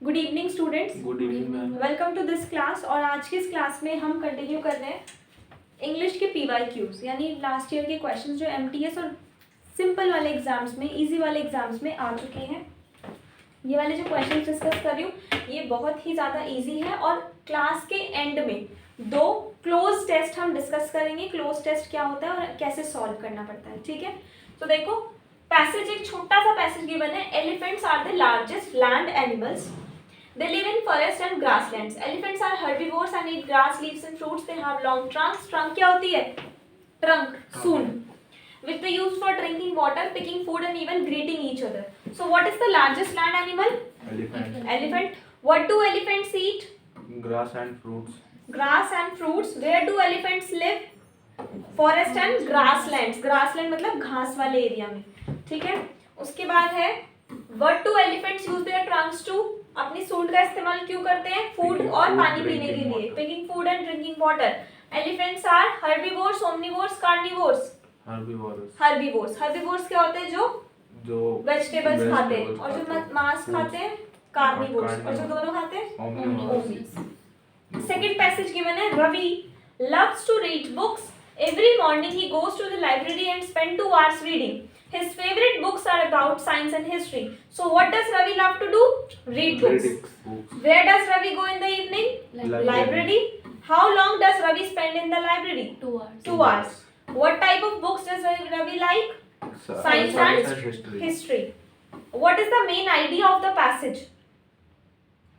Good evening students. Good evening ma'am. Welcome to this class. और आज की इस क्लास में हम कंटिन्यू कर रहे हैं इंग्लिश के PYQs, यानी लास्ट ईयर के क्वेश्चंस जो MTS और सिंपल वाले एग्जाम्स में, इजी वाले एग्जाम्स में आ चुके हैं। ये वाले जो क्वेश्चंस डिस्कस कर रही हूँ ये बहुत ही ज़्यादा इजी है। और क्लास के एंड में 2 क्लोज टेस्ट हम डिस्कस करेंगे। क्लोज टेस्ट क्या होता है और कैसे सॉल्व करना पड़ता है, ठीक है। तो देखो, पैसेज एक छोटा सा पैसेज गिवन है। Elephants are the largest land animals. They live in forest and grasslands. Elephants are herbivores and eat grass, leaves and fruits. They have long trunks. Trunk क्या होती है? Trunk, सूंड. Which they use for drinking water, picking food and even greeting each other. So what is the largest land animal? Elephant. Elephant. What do elephants eat? Grass and fruits. Grass and fruits. Where do elephants live? Forest and grasslands. Grassland मतलब घास वाले area में, ठीक है। उसके बाद है What do elephants use their trunks to? अपनी सूंड का इस्तेमाल क्यों करते हैं? फूड और पानी पीने के लिए, picking food and drinking water. Elephants are herbivores, omnivores, carnivores. Herbivores. Herbivores क्या होते हैं? जो वेजिटेबल्स खाते हैं. और जो मांस खाते हैं कार्निवोर्स. और जो दोनों खाते हैं ओमनीवोर्स. सेकंड पैसेज गिवन है. Ravi loves to read books. Every morning he goes to the library and spend 2 hours reading. His favorite books are about science and history. So what does Ravi love to do? Read books. Where does Ravi go in the evening? Library. How long does Ravi spend in the library? 2 hours. 2 hours. What type of books does Ravi like? Science and history. What is the main idea of the passage?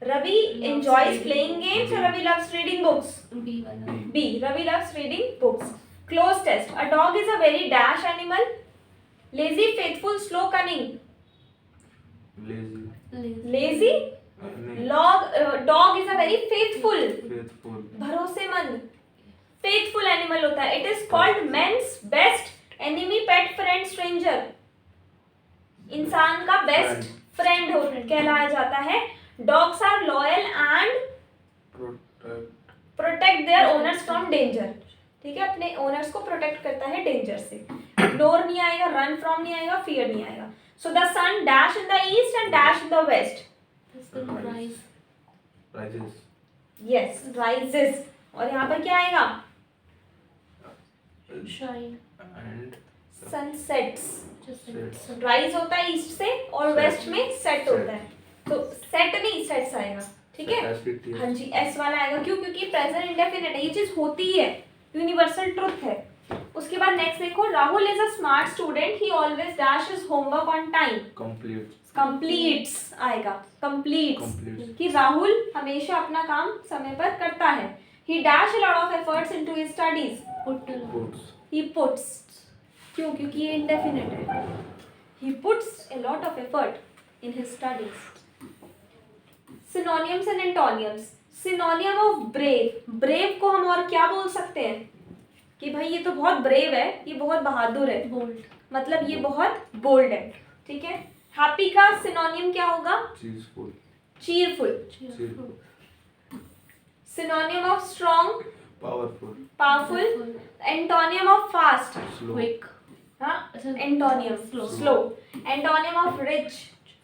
Ravi enjoys playing games or Ravi loves reading books? B वाला. B. Ravi loves reading books. Close test. A dog is a very dash animal. Lazy, faithful, slow, cunning. Lazy. Dog is a very faithful. भरोसेमंद. Faithful animal होता है. It is called man's best enemy, pet, friend, stranger. इंसान का best friend कहलाया जाता है. Dogs are loyal and protect their owners from danger. ठीक है, अपने ओनर्स को प्रोटेक्ट करता है डेंजर से. इग्नोर नहीं आएगा, रन फ्रॉम नहीं आएगा, फियर नहीं आएगा. So the sun dash in the east and dash in the west. Yes, rises. और यहाँ पर क्या आएगा? Shine. सन सेट्स. राइज होता है ईस्ट से और वेस्ट में सेट होता है. तो सेट नहीं सेट्स आएगा, ठीक है. हाँ जी, एस वाला आएगा. क्यों? क्योंकि प्रेजेंट इंडेफिनिट है. ये चीज होती है, यूनिवर्सल ट्रुथ है. उसके बाद नेक्स्ट देखो. Rahul is a smart student. He always dash his homework on time. Completes आएगा. कंप्लीट्स कि राहुल हमेशा अपना काम समय पर करता है. ही dash a lot of efforts into his studies. He puts. क्यों? क्योंकि ये इंडेफिनिट है. He puts a lot of effort in his studies. Synonyms and antonyms. सिनोनियम of brave. Brave को हम और क्या बोल सकते हैं? कि भाई ये तो बहुत ब्रेव है, ये बहुत बहादुर है. Bold. मतलब ये बहुत बोल्ड है, ठीक है. हैप्पी का सिनोनियम क्या होगा? Cheerful. सिनोनियम of strong? Powerful. Antonym of fast? Quick. हाँ, antonym slow. Antonym of rich?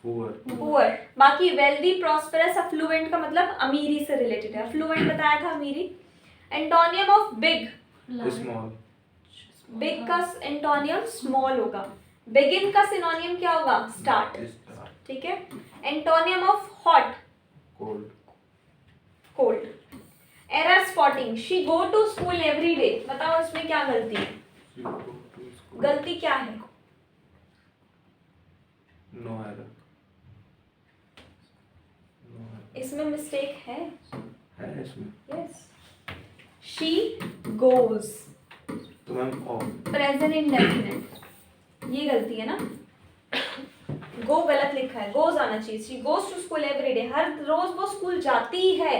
Poor. बाकी वेल्दी, प्रॉस्पेरस, अफ्लुएंट का मतलब अमीरी से रिलेटेड है. अफ्लुएंट बताया था, अमीरी. Antonym of big? बिग का एंटोनियम स्मॉल होगा. बिगिन का सिनोनियम क्या होगा? स्टार्ट, ठीक है. Antonym of hot? Cold. Error spotting. She go to school every day. बताओ इसमें क्या गलती है? गलती क्या है? इसमें मिस्टेक है. Yes. She goes. Present indefinite. ये गलती है ना. गो गलत लिखा है, गोज आना चाहिए. She goes to school every day. हर रोज वो स्कूल जाती है.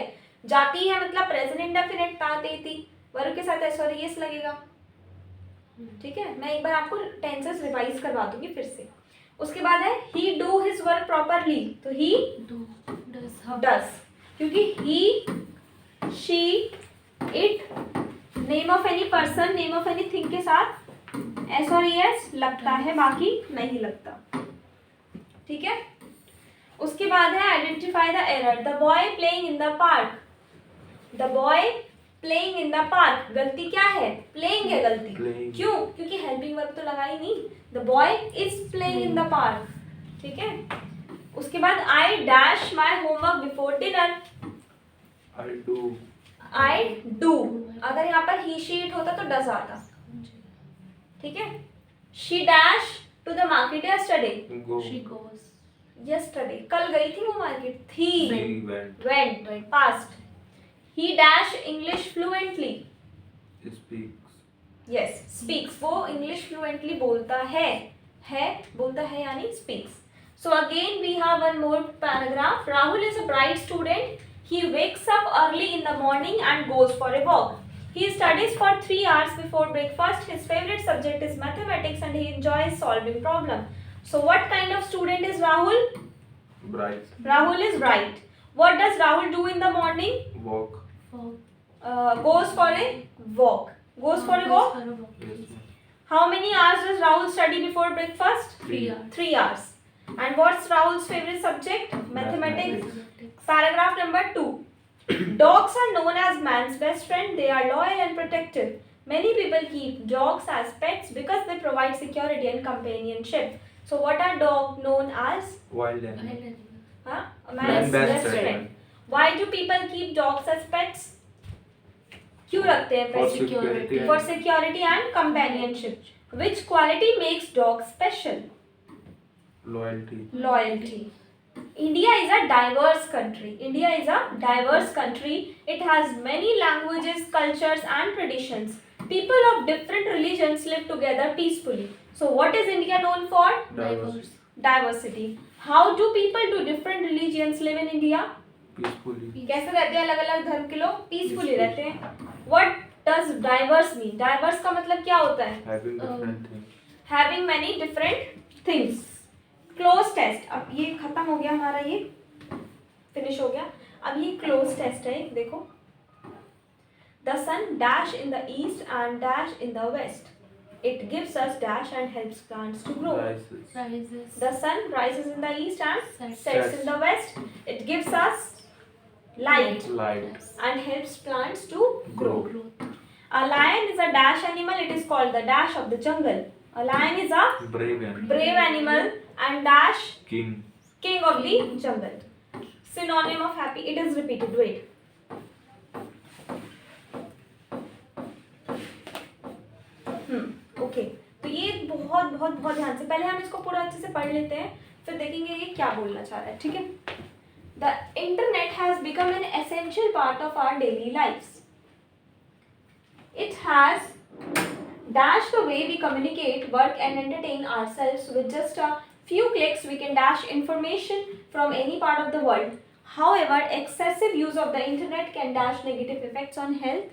जाती है मतलब प्रेजेंट इंडेफिनिट ता देती. वर्ब के साथ सॉरी यस लगेगा, ठीक है. मैं एक बार आपको टेंसेस रिवाइज करवा दूंगी फिर से. उसके बाद है he do his work properly. तो ही डज. क्योंकि he, she, it, name of any person, name of any thing के साथ एस और एस लगता है, बाकी नहीं लगता, ठीक है. उसके बाद है identify the error, the boy playing in the park, the boy playing in the park, गलती क्या है, प्लेइंग है गलती, Playing. क्यों, क्योंकि हेल्पिंग वर्ब तो लगा ही नहीं, the boy is playing in the park, ठीक है। उसके बाद I dash my homework before dinner, I do. I do, अगर यहाँ पर ही शी इट होता तो डज आता, ठीक है। She dash to the market yesterday, Go. She goes. Yesterday कल गई थी वो मार्केट, थी, He went. Went past. He dash English fluently, Speaks. Yes speaks, वो इंग्लिश फ्लुएंटली बोलता है बोलता है यानी speaks. So again we have one more paragraph, Rahul is a bright student, he wakes up early in the morning and goes for a walk. He studies for 3 hours before breakfast. His favorite subject is mathematics and he enjoys solving problems. So what kind of student is Rahul? Bright. Rahul is bright. What does Rahul do in the morning? Walk. For Goes for a walk. Goes for a walk. For a walk. Yes, ma'am. How many hours does Rahul study before breakfast? 3 hours. 3 hours. And what's Rahul's favorite subject? Mathematics. Mathematics. Paragraph number 2. Dogs are known as man's best friend. They are loyal and protective. Many people keep dogs as pets because they provide security and companionship. So what are dogs known as? Wild animal. Wild animal. Huh? A Man's man's best best friend. friend. Why do people keep dogs as pets? क्यों रखते हैं For pets? security. For security and companionship. Which quality makes dogs special? Loyalty. Loyalty. India is a diverse country. India is a diverse country. It has many languages, cultures, and traditions. People of different religions live together peacefully. So, what is India known for? Diverse. Diversity. How do people to different religions live in India? Peacefully. कैसे रहते हैं अलग अलग धर्म के लोग? Peacefully रहते हैं. What does diverse mean? Diverse का मतलब क्या होता है? Having different things. Having many different things. Cloze test. अब ये खत्म हो गया हमारा, ये फिनिश हो गया. अब ये क्लोज टेस्ट है, देखो. The sun dash in the east and dash in the west. It gives us dash and helps plants to grow. Rises. Rises. The sun rises in the east and Sets. sets in the west. It gives us light Light. and helps plants to grow. Growth. A lion is a dash animal. It is called the dash of the jungle. A lion is a Brave animal. brave animal and dash King. king of the jungle. Synonym of happy. It is repeated. Wait. Okay. तो ये बहुत बहुत बहुत ध्यान से, पहले हम इसको पूरा अच्छे से पढ़ लेते हैं, फिर देखेंगे ये क्या बोलना चाह रहा है, ठीक है. The internet has become an essential part of our daily lifes. It has dash the way we communicate, work and entertain ourselves. With just a few clicks we can dash information from any part of the world. However, excessive use of the internet can dash negative effects on health.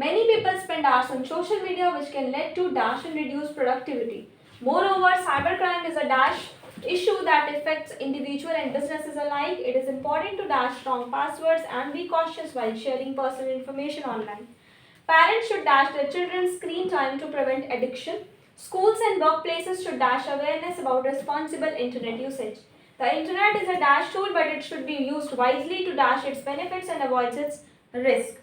Many people spend hours on social media, which can lead to dash and reduce productivity. Moreover, cybercrime is a dash issue that affects individual and businesses alike. It is important to dash strong passwords and be cautious while sharing personal information online. Parents should dash their children's screen time to prevent addiction. Schools and workplaces should dash awareness about responsible internet usage. The internet is a dash tool, but it should be used wisely to dash its benefits and avoid its risk.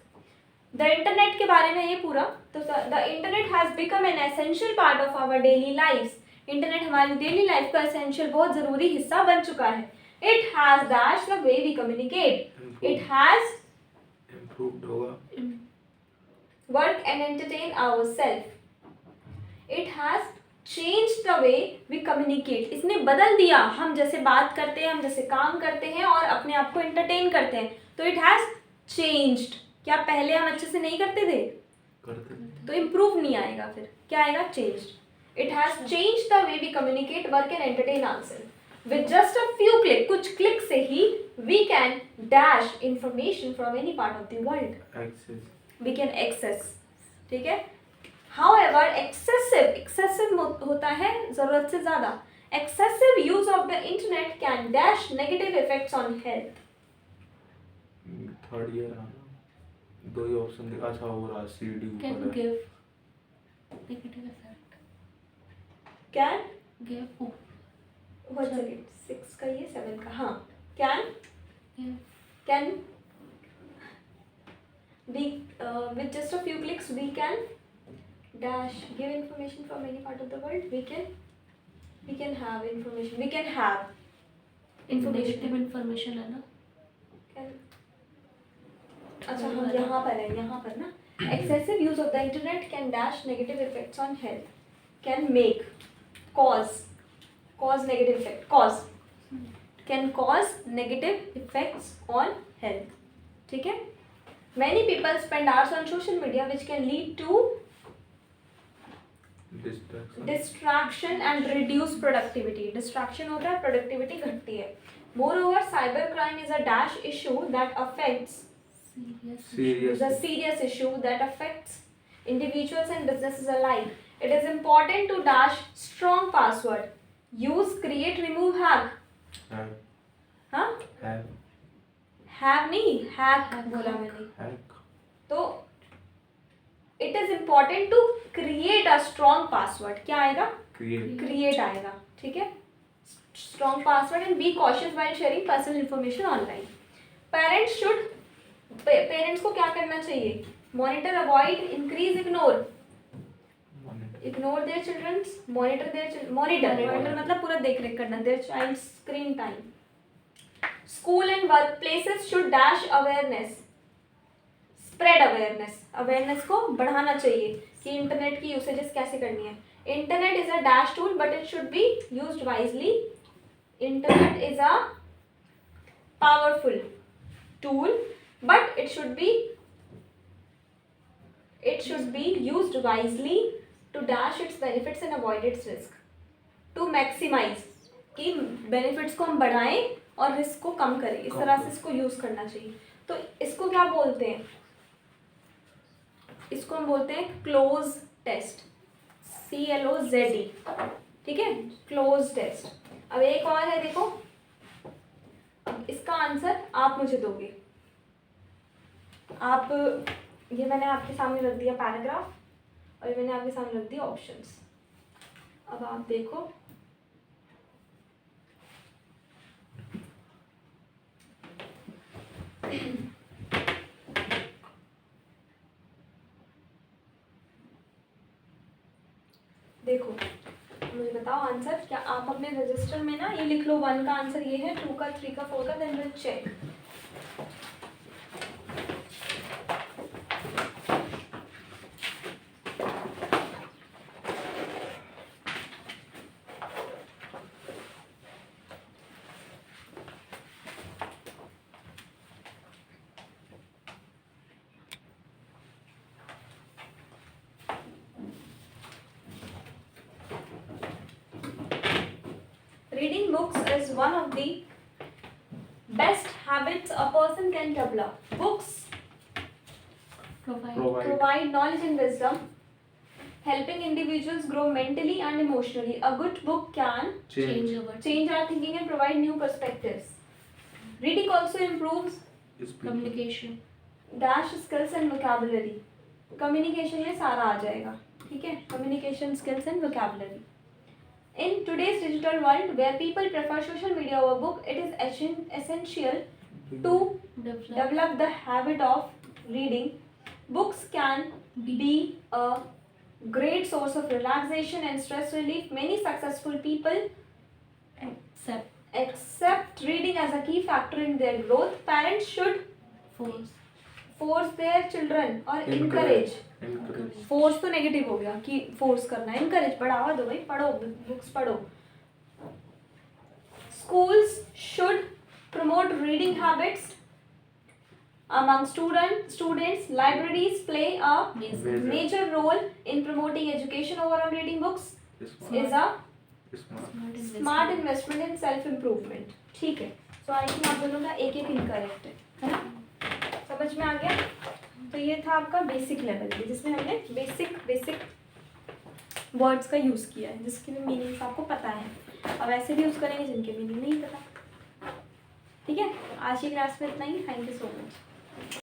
The internet के बारे में ये पूरा, तो the internet has become an essential part of our daily lives. Internet हमारी daily life का essential बहुत ज़रूरी हिस्सा बन चुका है. It has dashed the way we communicate. It has Improved होगा. work and entertain ourselves. It has changed the way we communicate. इसने बदल दिया हम जैसे बात करते हैं, हम जैसे काम करते हैं और अपने आप को entertain करते हैं. तो it has changed. क्या पहले हम अच्छे से नहीं करते थे? करते. तो improve नहीं आएगा, फिर क्या आएगा? Changed. It has changed the way we communicate, work and entertain ourselves. With just a few clicks, कुछ क्लिक से ही we can dash information from any part of the world. Access. We can access. ठीक है. However, excessive होता है ज़रूरत से ज़्यादा. Excessive use of the internet can dash negative effects on health. Third year आना. दो ही ऑप्शन दिखा. अच्छा हो रहा CD Can ऊपर है. give negative effect. Can Give one second, 6 का ये 7 का, हाँ, can we with just a few clicks we can dash give information from any part of the world. We can have information, we can have negative information है ना. can, अच्छा हम यहाँ पर है, यहाँ पर ना, excessive use of the internet can dash negative effects on health, can make cause negative effect, can cause negative effects on health. ठीक है. Many people spend hours on social media which can lead to distraction and reduce productivity. Distraction होता है, productivity घटती है. Moreover, cybercrime is a dash issue that affects is a serious issue that affects individuals and businesses alike. It is important to dash strong password. Use, create, remove, hack. हाँ? Have नहीं, hack बोला मैंने. तो it is important to create a strong password. क्या आएगा? Create आएगा. ठीक है? Strong password and be cautious while sharing personal information online. Parents को क्या करना चाहिए? Monitor, avoid, increase, ignore. Ignore their children's, monitor मतलब पूरा देख रेख करना, their child's screen time. School and workplaces should dash awareness, spread awareness को बढ़ाना चाहिए कि इंटरनेट की यूसेजेस कैसे करनी है. Internet is a dash tool but it should be used wisely. Internet is a powerful tool but it should be used wisely to dash its benefits and avoid its risk. To maximize कि benefits को हम बढ़ाएं और risk को कम करें, इस तरह से इसको use करना चाहिए. तो इसको क्या बोलते हैं? इसको हम बोलते हैं close test, CLOZE. ठीक है, close test. अब एक और है, देखो. अब इसका आंसर आप मुझे दोगे. आप ये मैंने आपके सामने रख दिया पैराग्राफ और ये मैंने आपके सामने रख दिया ऑप्शंस. अब आप देखो. देखो मुझे बताओ आंसर. क्या आप अपने रजिस्टर में ना ये लिख लो, 1 का आंसर ये है, 2 का, 3 का, 4 का, then will check. Reading books is one of the best habits a person can develop. Books provide knowledge and wisdom, helping individuals grow mentally and emotionally. A good book can change our thinking and provide new perspectives. Reading also improves communication, dash skills and vocabulary. Communication में सारा आ जाएगा. ठीक है, communication skills and vocabulary. In today's digital world where people prefer social media over book, it is essential to develop the habit of reading. Books can be a great source of relaxation and stress relief. Many successful people accept reading as a key factor in their growth. Parents should force their children or encourage. Force तो negative हो गया कि force करना है. Encourage, बढ़ावा दो भाई, पढ़ो, बुक्स पढ़ो. Schools should promote reading habits among students. Libraries play a major role in promoting education. Overall, reading books is a smart investment in self improvement. ठीक है. So I think आप दोनों का एक इनकरेक्ट है ना. समझ में आ गया. तो ये था आपका बेसिक लेवल, जिसमें हमने बेसिक वर्ड्स का यूज़ किया है, जिसके भी मीनिंग्स आपको पता है. अब ऐसे भी यूज़ करेंगे जिनके मीनिंग नहीं पता. ठीक है, आज की क्लास में इतना ही. Thank you so much.